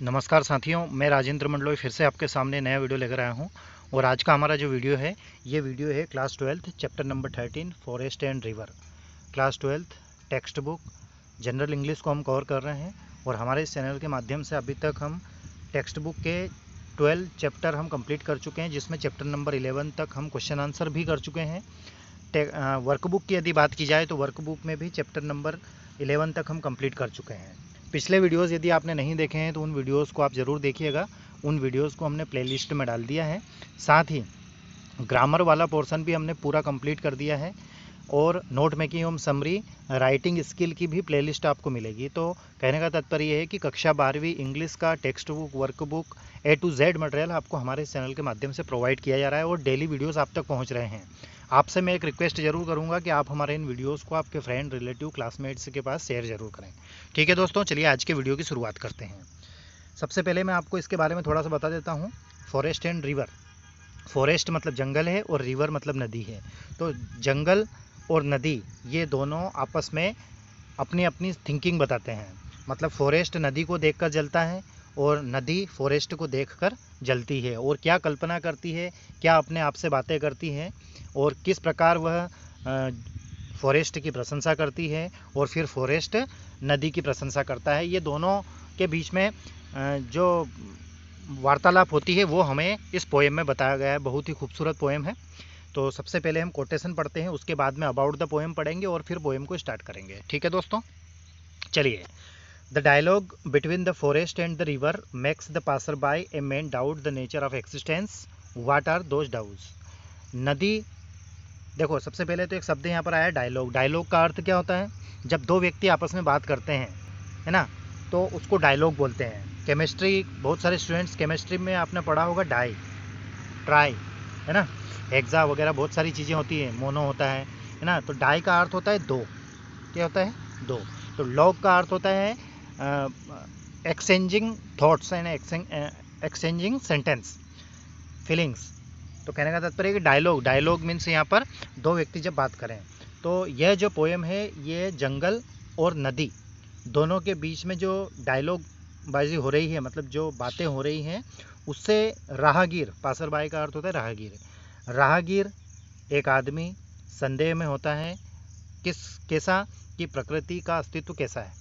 नमस्कार साथियों, मैं राजेंद्र मंडलोई फिर से आपके सामने नया वीडियो लेकर आया हूं। और आज का हमारा जो वीडियो है, ये वीडियो है class 12 chapter number 13 forest and river. Class 12 text book general English को हम कवर कर रहे हैं। और हमारे इस चैनल के माध्यम से अभी तक हम टेक्स्ट बुक के 12 चैप्टर हम कंप्लीट कर चुके हैं, जिसमें चैप्टर नंबर 11 तक हम क्वेश्चन आंसर भी कर चुके हैं। वर्कबुक की यदि बात की जाए तो वर्कबुक में भी चैप्टर नंबर 11 तक हम कंप्लीट कर चुके हैं। पिछले वीडियोस यदि आपने नहीं देखे हैं तो उन वीडियोस को आप ज़रूर देखिएगा। उन वीडियोस को हमने प्लेलिस्ट में डाल दिया है। साथ ही ग्रामर वाला पोर्शन भी हमने पूरा कंप्लीट कर दिया है। और नोट मेकिंग एवं समरी राइटिंग स्किल की भी प्लेलिस्ट आपको मिलेगी। तो कहने का तात्पर्य यह है कि कक्षा 12वीं इंग्लिश का text book, workbook A to Z material आपको हमारे इस चैनल के माध्यम से प्रोवाइड किया जा रहा है और डेली वीडियोस आप तक पहुंच रहे हैं। आपसे मैं एक रिक्वेस्ट ज़रूर करूंगा कि आप हमारे इन वीडियोस को आपके फ्रेंड, रिलेटिव, क्लासमेट्स के पास शेयर ज़रूर करें। ठीक है दोस्तों, चलिए आज के वीडियो की शुरुआत करते हैं। सबसे पहले मैं आपको इसके बारे में थोड़ा सा बता देता हूँ। Forest and river. फॉरेस्ट मतलब जंगल है और रिवर मतलब नदी है। तो जंगल और नदी ये दोनों आपस में अपनी अपनी थिंकिंग बताते हैं। मतलब फॉरेस्ट नदी को देखकर जलता है और नदी फॉरेस्ट को देखकर जलती है। और क्या कल्पना करती है, क्या अपने आप से बातें करती है और किस प्रकार वह फॉरेस्ट की प्रशंसा करती है और फिर फॉरेस्ट नदी की प्रशंसा करता है। ये दोनों के बीच में जो वार्तालाप होती है वो हमें इस पोएम में बताया गया है। बहुत ही खूबसूरत पोएम है। तो सबसे पहले हम कोटेशन पढ़ते हैं, उसके बाद में अबाउट द पोएम पढ़ेंगे और फिर पोएम को स्टार्ट करेंगे। ठीक है दोस्तों, चलिए। The dialogue between the forest and the river makes the passer by a man doubt the nature of existence. What are those doubts? नदी, देखो सबसे पहले तो एक शब्द यहाँ पर आया डायलॉग। डायलॉग का अर्थ क्या होता है? जब दो व्यक्ति आपस में बात करते हैं, है ना, तो उसको डायलॉग बोलते हैं। केमिस्ट्री, बहुत सारे स्टूडेंट्स केमिस्ट्री में आपने पढ़ा होगा डाई, ट्राई, है ना, हेक्सा वगैरह बहुत सारी चीज़ें होती हैं, मोनो होता है ना। तो डाई का अर्थ होता है दो। क्या होता है? दो। तो लॉग का अर्थ होता है exchanging thoughts and exchanging sentence, feelings. तो कहने का तात्पर्य है कि डायलॉग मीन्स यहाँ पर दो व्यक्ति जब बात करें। तो यह जो पोएम है ये जंगल और नदी दोनों के बीच में जो डायलॉग बाजी हो रही है, मतलब जो बातें हो रही हैं, उससे राहगीर, पासर बाई का अर्थ होता है राहगीर। राहगीर एक आदमी संदेह में होता है कैसा, कि प्रकृति का अस्तित्व कैसा है,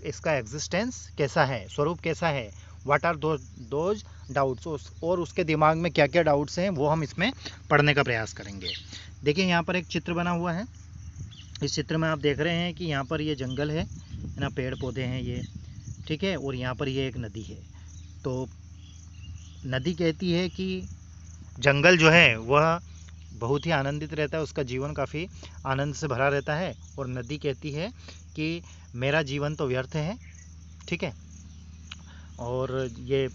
इसका एग्जिस्टेंस कैसा है, स्वरूप कैसा है। व्हाट आर दोज डाउट्स, और उसके दिमाग में क्या क्या डाउट्स हैं वो हम इसमें पढ़ने का प्रयास करेंगे। देखिए यहाँ पर एक चित्र बना हुआ है। इस चित्र में आप देख रहे हैं कि यहाँ पर ये जंगल है ना, पेड़ पौधे हैं ये, ठीक है। और यहाँ पर ये एक नदी है। तो नदी कहती है कि जंगल जो है वह बहुत ही आनंदित रहता है, उसका जीवन काफ़ी आनंद से भरा रहता है। और नदी कहती है कि मेरा जीवन तो व्यर्थ है, ठीक है। और ये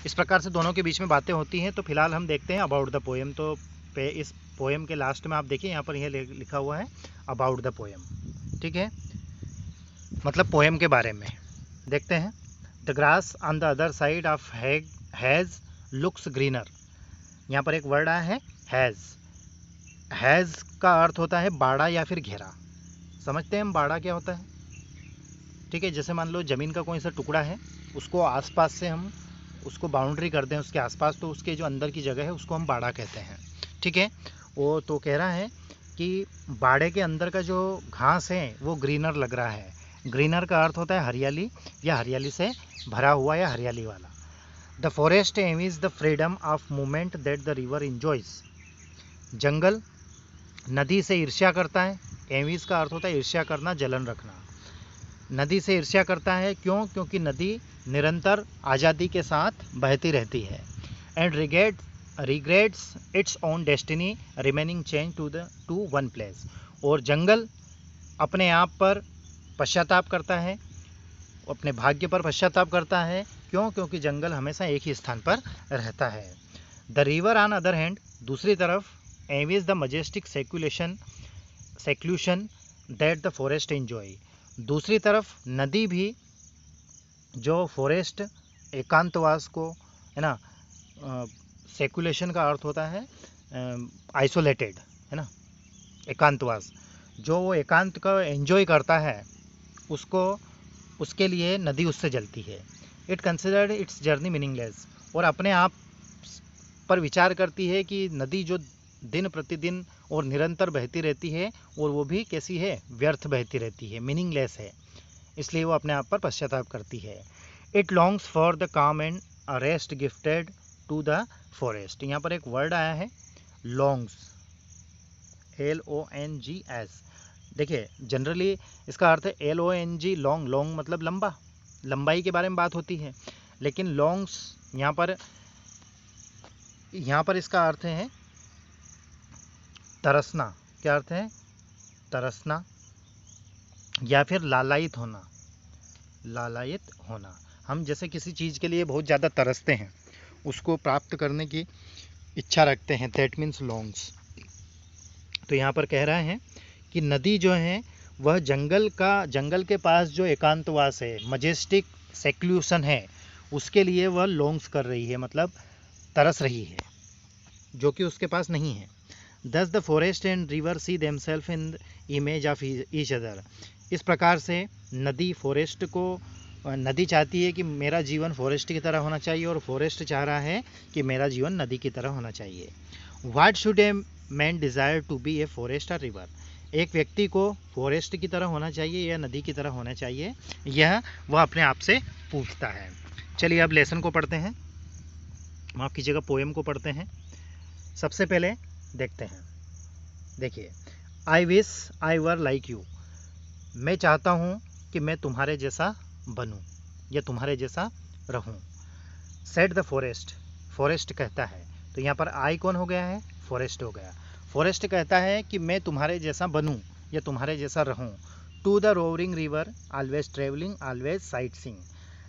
इस प्रकार से दोनों के बीच में बातें होती हैं। तो फिलहाल हम देखते हैं अबाउट द पोएम। तो इस पोएम के लास्ट में आप देखिए यहाँ पर यह लिखा हुआ है अबाउट द पोएम, ठीक है, मतलब पोएम के बारे में। देखते हैं। The grass on the other side of has looks greener. यहाँ पर एक वर्ड आया है हैज़। हैज़ का अर्थ होता है बाड़ा या फिर घेरा। समझते हैं हम बाड़ा क्या होता है, ठीक है। जैसे मान लो ज़मीन का कोई सा टुकड़ा है, उसको आसपास से हम उसको बाउंड्री कर दें उसके आसपास, तो उसके जो अंदर की जगह है उसको हम बाड़ा कहते हैं, ठीक है। वो तो कह रहा है कि बाड़े के अंदर का जो घास है वो ग्रीनर लग रहा है। ग्रीनर का अर्थ होता है हरियाली या हरियाली से भरा हुआ या हरियाली वाला। The forest aims the freedom of movement that the river enjoys. जंगल नदी से ईर्ष्या करता है। एम्स का अर्थ होता है ईर्ष्या करना, जलन रखना। नदी से ईर्ष्या करता है, क्यों? क्योंकि नदी निरंतर आज़ादी के साथ बहती रहती है। And regrets its own destiny remaining change to one place. और जंगल अपने आप पर पश्चाताप करता है, अपने भाग्य पर पश्चाताप करता है। क्यों? क्योंकि जंगल हमेशा एक ही स्थान पर रहता है। The river on other hand, दूसरी तरफ envies the majestic seclusion that the forest enjoy. दूसरी तरफ नदी भी जो फॉरेस्ट एकांतवास को, है ना, सेक्युलेशन का अर्थ होता है आइसोलेटेड, है ना, एकांतवास, जो वो एकांत का एंजॉय करता है उसको, उसके लिए नदी उससे जलती है। It considered it's journey meaningless, और अपने आप पर विचार करती है कि नदी जो दिन प्रतिदिन और निरंतर बहती रहती है, और वो भी कैसी है, व्यर्थ बहती रहती है, मीनिंगलेस है, इसलिए वो अपने आप पर पश्चाताप करती है। It longs for the calm and rest gifted to the forest. यहाँ पर एक वर्ड आया है लॉन्ग्स, LONGS। देखिए जनरली इसका अर्थ है LONG, लॉन्ग, लॉन्ग मतलब लंबा, लंबाई के बारे में बात होती है, लेकिन लॉन्ग्स यहाँ पर इसका अर्थ है तरसना। क्या अर्थ है, तरसना या फिर लालायित होना, लालायित होना। हम जैसे किसी चीज़ के लिए बहुत ज़्यादा तरसते हैं, उसको प्राप्त करने की इच्छा रखते हैं, दैट मीन्स लॉन्ग्स। तो यहाँ पर कह रहे हैं कि नदी जो है वह जंगल के पास जो एकांतवास है, मजेस्टिक सेक्लूशन है, उसके लिए वह लॉन्ग्स कर रही है, मतलब तरस रही है, जो कि उसके पास नहीं है। Thus the forest and river see themselves in the image of each other। इस प्रकार से नदी चाहती है कि मेरा जीवन फॉरेस्ट की तरह होना चाहिए, और फॉरेस्ट चाह रहा है कि मेरा जीवन नदी की तरह होना चाहिए। What should a man desire to be a forest or river? एक व्यक्ति को फॉरेस्ट की तरह होना चाहिए या नदी की तरह होना चाहिए, यह वह अपने आप से पूछता है। चलिए अब लेसन को पढ़ते हैं, माफ़ कीजिएगा, पोएम को पढ़ते हैं। सबसे पहले देखते हैं, देखिए, I wish I were like you. मैं चाहता हूँ कि मैं तुम्हारे जैसा बनूँ या तुम्हारे जैसा रहूँ। सेड द फॉरेस्ट, फॉरेस्ट कहता है, तो यहाँ पर आई कौन हो गया है, फॉरेस्ट हो गया। फॉरेस्ट कहता है कि मैं तुम्हारे जैसा बनूँ या तुम्हारे जैसा रहूँ। To the roving river always travelling always sightseeing.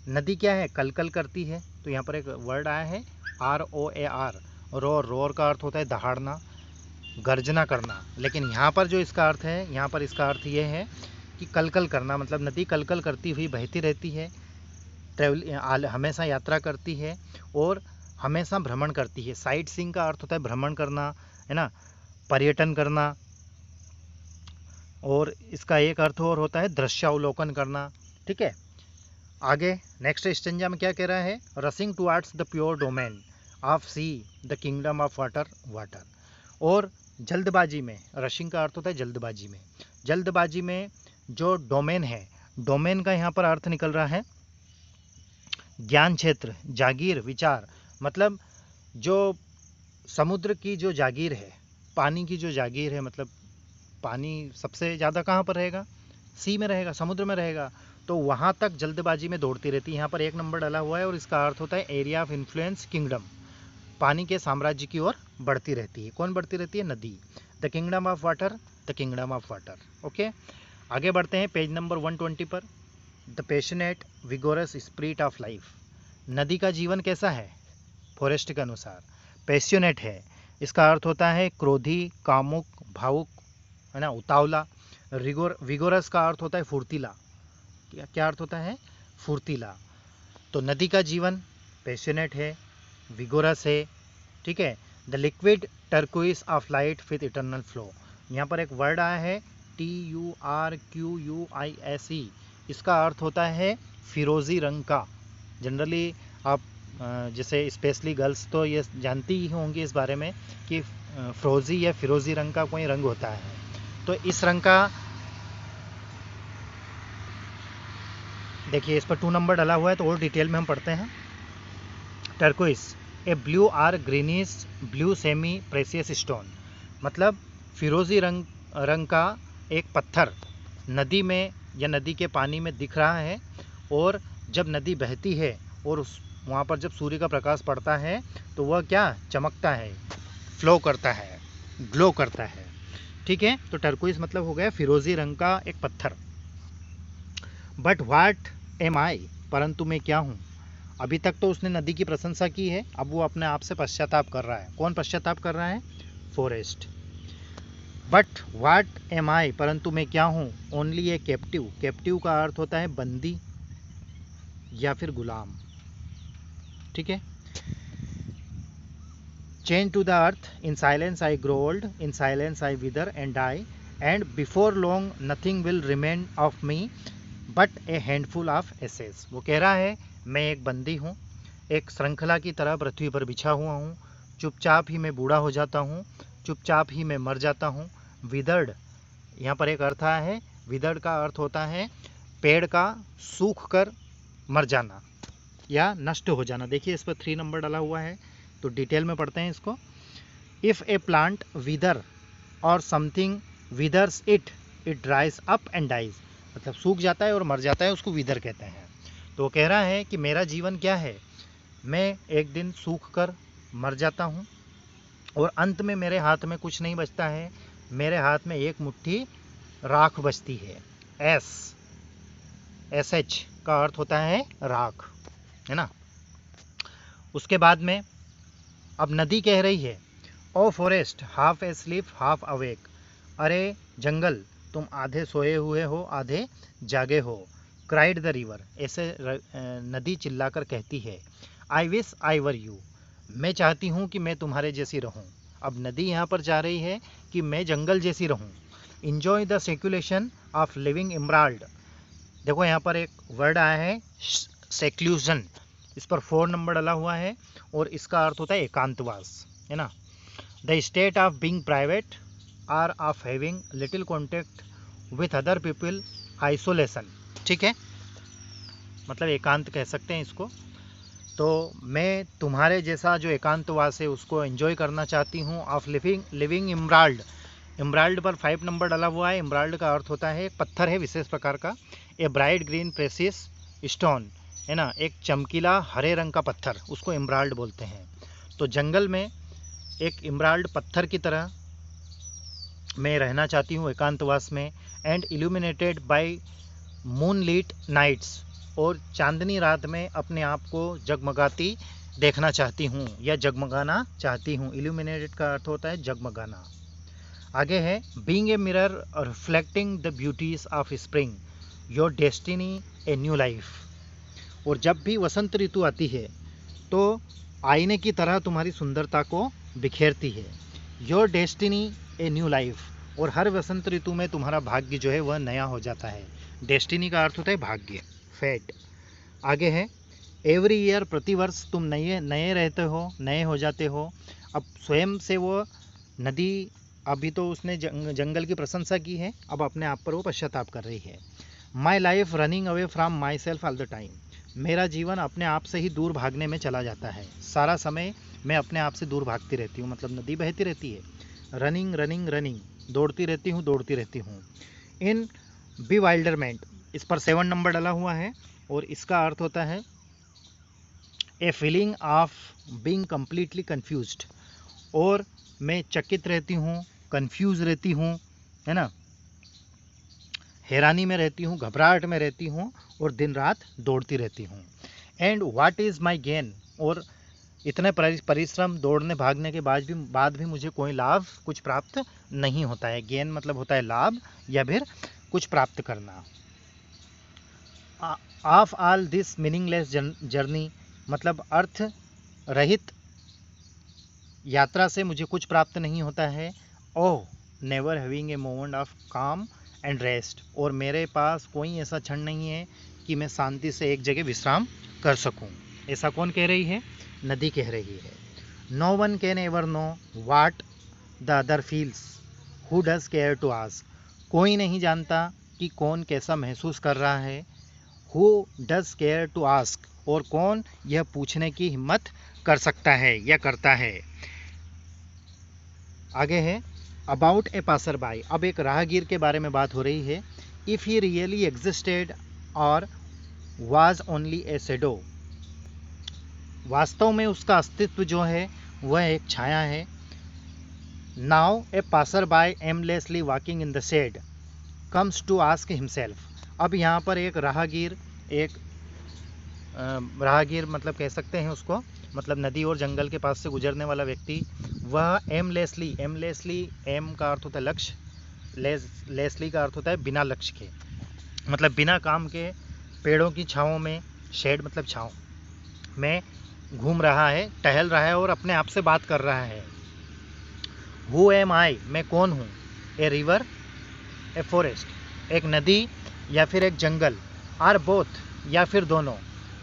नदी क्या है, कल कल करती है, तो यहाँ पर एक वर्ड आया है ROAR, रोर, रोर का अर्थ होता है दहाड़ना, गर्जना करना, लेकिन यहाँ पर जो इसका अर्थ है, यहाँ पर इसका अर्थ ये है कि कलकल करना, मतलब नदी कलकल करती हुई बहती रहती है, हमेशा यात्रा करती है और हमेशा भ्रमण करती है। साइट सीइंग का अर्थ होता है भ्रमण करना, है ना, पर्यटन करना, और इसका एक अर्थ और होता है दृश्यावलोकन करना। ठीक है, आगे नेक्स्ट स्टेंजा में क्या कह रहा है, रसिंग towards the pure domain of see the kingdom of water, water. और जल्दबाजी में, रशिंग का अर्थ होता है जल्दबाजी में, जल्दबाजी में जो डोमेन है, डोमेन का यहाँ पर अर्थ निकल रहा है ज्ञान क्षेत्र, जागीर, विचार, मतलब जो समुद्र की जो जागीर है, पानी की जो जागीर है, मतलब पानी सबसे ज़्यादा कहाँ पर रहेगा, सी में रहेगा, समुद्र में रहेगा, तो वहाँ तक जल्दबाजी में दौड़ती रहती है। यहाँ पर एक नंबर डाला हुआ है और इसका अर्थ होता है एरिया ऑफ इन्फ्लुएंस किंगडम, पानी के साम्राज्य की ओर बढ़ती रहती है। कौन बढ़ती रहती है, नदी। The kingdom of water, the kingdom of water. Okay, आगे बढ़ते हैं पेज नंबर 120 पर। The passionate vigorous spirit of life. नदी का जीवन कैसा है, फॉरेस्ट के अनुसार पैशनेट है, इसका अर्थ होता है क्रोधी, कामुक, भावुक, है ना, उतावला। विगोरस का अर्थ होता है फुर्तीला। क्या अर्थ होता है, फुर्तीला। तो नदी का जीवन पैशनेट है, विगोरस है। ठीक है, the liquid turquoise of light with eternal flow. यहाँ पर एक वर्ड आया है TURQUISE, इसका अर्थ होता है फिरोज़ी रंग का। जनरली आप जैसे स्पेशली गर्ल्स तो ये जानती ही होंगी इस बारे में कि फ्रोज़ी या फिरोज़ी रंग का कोई रंग होता है, तो इस रंग का देखिए, इस पर 2 नंबर डाला हुआ है, तो और डिटेल में हम पढ़ते हैं। Turquoise, a blue or greenish blue semi precious stone, मतलब फिरोज़ी रंग का एक पत्थर नदी में या नदी के पानी में दिख रहा है, और जब नदी बहती है और वहाँ पर जब सूर्य का प्रकाश पड़ता है तो वह क्या चमकता है, फ्लो करता है, ग्लो करता है। ठीक है, तो टर्कोइस मतलब हो गया फिरोज़ी रंग का एक पत्थर। बट व्हाट एम आई, परंतु मैं क्या हूँ। अभी तक तो उसने नदी की प्रशंसा की है, अब वो अपने आप से पश्चाताप कर रहा है। कौन पश्चाताप कर रहा है, फॉरेस्ट। बट व्हाट एम आई, परंतु मैं क्या हूँ, ओनली ए कैप्टिव। कैप्टिव का अर्थ होता है बंदी या फिर गुलाम। ठीक है, change to the earth, in silence I grow old, in silence I wither and die, and before long nothing will remain of me but a handful of ashes. वो कह रहा है मैं एक बंदी हूँ, एक श्रृंखला की तरह पृथ्वी पर बिछा हुआ हूँ, चुपचाप ही मैं बूढ़ा हो जाता हूँ, चुपचाप ही मैं मर जाता हूँ। विदर्ड, यहाँ पर एक अर्थ आया है, विदर्ड का अर्थ होता है पेड़ का सूख कर मर जाना या नष्ट हो जाना। देखिए इस पर 3 नंबर डाला हुआ है, तो डिटेल में पढ़ते हैं इसको। इफ़ ए प्लांट विदर और something withers it dries up and dies, मतलब सूख जाता है और मर जाता है, उसको विदर कहते हैं। तो वो कह रहा है कि मेरा जीवन क्या है, मैं एक दिन सूख कर मर जाता हूँ और अंत में मेरे हाथ में कुछ नहीं बचता है, मेरे हाथ में एक मुट्ठी राख बचती है। SH का अर्थ होता है राख, है ना। उसके बाद में अब नदी कह रही है, O forest half asleep half awake, अरे जंगल तुम आधे सोए हुए हो आधे जागे हो। क्राइड द रिवर, ऐसे नदी चिल्लाकर कहती है। I wish I were you, मैं चाहती हूँ कि मैं तुम्हारे जैसी रहूँ। अब नदी यहाँ पर चाह रही है कि मैं जंगल जैसी रहूँ। Enjoy the seclusion of living emerald, देखो यहाँ पर एक वर्ड आया है सेक्लूजन, इस पर 4 नंबर डाला हुआ है और इसका अर्थ होता है एकांतवास, है ना। The state of being private or of having little contact with other people, isolation, ठीक है, मतलब एकांत कह सकते हैं इसको। तो मैं तुम्हारे जैसा जो एकांतवास है उसको एंजॉय करना चाहती हूँ। ऑफ लिविंग इमराल्ड, इमराल्ड पर 5 नंबर डाला हुआ है। इमराल्ड का अर्थ होता है एक पत्थर है विशेष प्रकार का, a bright green precious stone, है ना, एक चमकीला हरे रंग का पत्थर, उसको इमराल्ड बोलते हैं। तो जंगल में एक इमराल्ड पत्थर की तरह मैं रहना चाहती हूँ एकांतवास में। एंड इल्यूमिनेटेड बाय मूनलीट नाइट्स, और चांदनी रात में अपने आप को जगमगाती देखना चाहती हूँ या जगमगाना चाहती हूँ। इल्यूमिनेटेड का अर्थ होता है जगमगाना। आगे है, being a mirror reflecting the beauties of spring, your destiny a new life, और जब भी वसंत ऋतु आती है तो आईने की तरह तुम्हारी सुंदरता को बिखेरती है। Your destiny a new life, और हर वसंत ऋतु में तुम्हारा भाग्य जो है वह नया हो जाता है। डेस्टिनी का अर्थ होता है भाग्य, फेट। आगे है, एवरी ईयर, प्रतिवर्ष तुम नए रहते हो, नए हो जाते हो। अब स्वयं से वो नदी, अभी तो उसने जंगल की प्रशंसा की है, अब अपने आप पर वो पश्चाताप कर रही है। My life running away from my self all the time, मेरा जीवन अपने आप से ही दूर भागने में चला जाता है, सारा समय मैं अपने आप से दूर भागती रहती हूँ, मतलब नदी बहती रहती है। रनिंग रनिंग रनिंग, दौड़ती रहती हूँ। इन बिवाइल्डरमेंट, इस पर 7 नंबर डाला हुआ है और इसका अर्थ होता है a feeling of being completely confused, और मैं चकित रहती हूँ, कन्फ्यूज रहती हूँ, है ना, हैरानी में रहती हूँ, घबराहट में रहती हूँ और दिन रात दौड़ती रहती हूँ। And what is my gain, और इतने परिश्रम दौड़ने भागने के बाद भी मुझे कोई लाभ कुछ प्राप्त नहीं होता है। गेन मतलब होता है लाभ या फिर कुछ प्राप्त करना। Of all this meaningless journey, मतलब अर्थ रहित यात्रा से मुझे कुछ प्राप्त नहीं होता है। Oh never having a moment of calm and rest, और मेरे पास कोई ऐसा क्षण नहीं है कि मैं शांति से एक जगह विश्राम कर सकूं। ऐसा कौन कह रही है? नदी कह रही है। No one can ever know what the other feels, who does care to ask, कोई नहीं जानता कि कौन कैसा महसूस कर रहा है। Who does care to ask, और कौन यह पूछने की हिम्मत कर सकता है या करता है। आगे है अबाउट ए पासर बाई, अब एक राहगीर के बारे में बात हो रही है। इफ़ ही रियली एग्जिस्टेड और वाज ओनली ए शेडो, वास्तव में उसका अस्तित्व जो है वह एक छाया है। Now a passer by aimlessly walking in the shade comes to ask himself, अब यहाँ पर एक राहगीर मतलब कह सकते हैं उसको, मतलब नदी और जंगल के पास से गुजरने वाला व्यक्ति, वह एमलेसली, एम का अर्थ होता है लक्ष्य, लेसली का अर्थ होता है बिना लक्ष्य के, मतलब बिना काम के पेड़ों की छाँव में, शेड मतलब छाँव में घूम रहा है, टहल रहा है और अपने आप से बात कर रहा है। हु एम आई, मैं कौन हूँ। ए रिवर, ए फॉरेस्ट, एक नदी या फिर एक जंगल, आर बोथ, या फिर दोनों।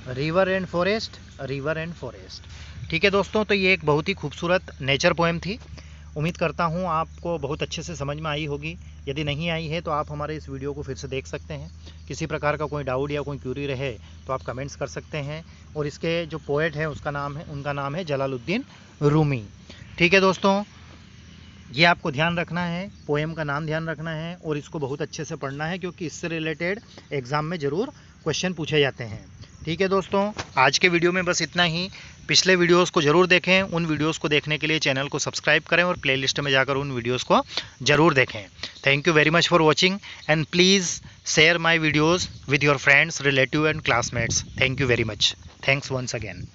River and forest, river and forest. ठीक है दोस्तों, तो ये एक बहुत ही खूबसूरत नेचर पोएम थी। उम्मीद करता हूँ आपको बहुत अच्छे से समझ में आई होगी। यदि नहीं आई है तो आप हमारे इस वीडियो को फिर से देख सकते हैं। किसी प्रकार का कोई डाउट या कोई क्यूरी रहे तो आप कमेंट्स कर सकते हैं। और इसके जो पोएट है उनका नाम है जलालुद्दीन रूमी। ठीक है दोस्तों, ये आपको ध्यान रखना है, पोएम का नाम ध्यान रखना है और इसको बहुत अच्छे से पढ़ना है, क्योंकि इससे रिलेटेड एग्ज़ाम में ज़रूर क्वेश्चन पूछे जाते हैं। ठीक है दोस्तों, आज के वीडियो में बस इतना ही। पिछले वीडियोस को ज़रूर देखें। उन वीडियोस को देखने के लिए चैनल को सब्सक्राइब करें और प्लेलिस्ट में जाकर उन वीडियोस को ज़रूर देखें। Thank you very much for watching and please share my videos with your friends, relative and classmates. Thank you very much. Thanks once again.